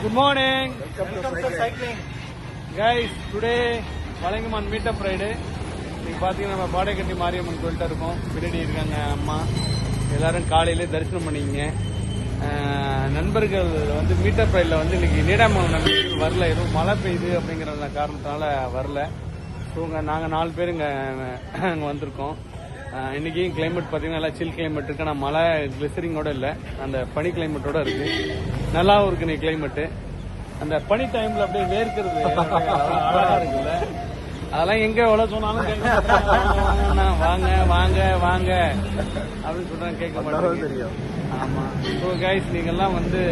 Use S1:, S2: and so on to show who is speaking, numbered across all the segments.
S1: Good morning. Welcome to cycling. Guys, today Valangaman meetup Friday. இன்னைக்கு பாத்தீங்கன்னா நம்ம பாடைக்கட்டி மாரியம்மன் கோயில்கிட்ட இருக்கோம். பின்னாடி இருக்காங்க அம்மா. எல்லாரும் காலையிலே தரிசனம் பண்ணிங்க. நண்பர்கள் வந்து மீட்டப் ரைடில் வந்து இன்னைக்கு நீடாமங்கலம் நண்பர்கள் வரல, எதுவும் மழை பெய்யுது அப்படிங்கிற காரணத்தினால வரல. ஸோ நாங்கள் 4 பேர் இங்கே வந்திருக்கோம். இன்னைக்கு கிளைமேட் பார்த்தீங்கன்னா நல்லா சில் கிளைமேட் இருக்கு. ஆனால் மழை கிளிசரிங்கோட இல்லை, அந்த பனி கிளைமேட்டோட இருக்கு. நல்லாவும் இருக்கு இன்னைக்கு கிளைமேட்டு. அந்த பனி டைம்ல அப்படியே வேர்க்கிறது அழகா இருக்குல்ல. அதெல்லாம் எங்க எவ்வளவு சொன்னாலும் வாங்க வாங்க வாங்க அப்படின்னு சொல்றாங்க, கேட்க மாட்டாங்க. தெரியும். ஆமா. ஸோ கைஸ், நீங்க எல்லாம் வந்து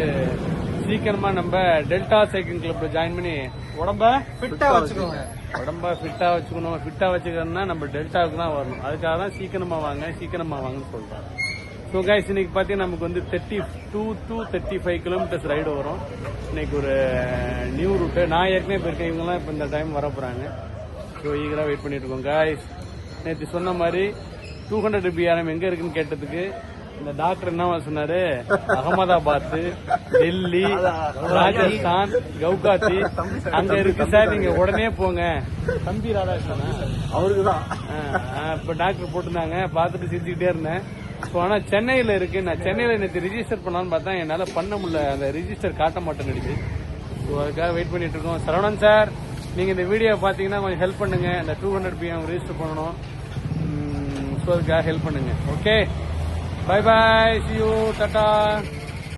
S1: சீக்கிரமா நம்ம டெல்டா சைக்கிள் கிளப்ல ஜாயின் பண்ணி உடம்ப ஃபிட்டா வச்சுக்கோங்க. உடம்ப ஃபிட்டா வச்சுக்கணும். ஃபிட்டா வச்சுக்கணும்னா நம்ம டெல்டாவுக்கு தான் வரணும். அதுக்காக தான் சீக்கிரமா வாங்கன்னு சொல்றோம். ஸோ கைஸ், இன்னைக்கு பார்த்தீங்கன்னா நமக்கு வந்து 32 to 35 கிலோமீட்டர்ஸ் ரைடு வரும். இன்னைக்கு ஒரு நியூ ரூட்டு. நான் ஏற்கனவே போயிருக்கேன், இவங்கெல்லாம் இப்போ இந்த டைம் வர போறாங்க. ஸோ ஈகராக வெயிட் பண்ணிட்டு இருக்கோம். கைஸ், நேற்று சொன்ன மாதிரி 200 BRM எங்க இருக்குன்னு கேட்டதுக்கு இந்த டாக்டர் என்ன சொன்னாரு, அகமதாபாத், டெல்லி, ராஜஸ்தான், கவுகாத்தி அங்க இருக்கு சார், நீங்க உடனே போங்க. தம்பி ராதாகிருஷ்ணன் அவருக்குதான் இப்ப டாக்டர் போட்டிருந்தாங்க. பார்த்துட்டு சிரிச்சுக்கிட்டே இருந்தேன். ஆனா சென்னையில இருக்கு. நான் சென்னையில நேற்று ரிஜிஸ்டர் பண்ணலான்னு பார்த்தா என்னால பண்ண முடியல, அந்த ரிஜிஸ்டர் காட்ட மாட்டேன்னு. ஸோ அதுக்காக வெயிட் பண்ணிட்டு இருக்கோம். சரவணன் சார், நீங்க இந்த வீடியோ பாத்தீங்கன்னா கொஞ்சம் ஹெல்ப் பண்ணுங்க. இந்த 200 BRM ரிஜிஸ்டர் பண்ணணும். ஸோ அதுக்காக ஹெல்ப் பண்ணுங்க. Okay, bye bye, see you, tata.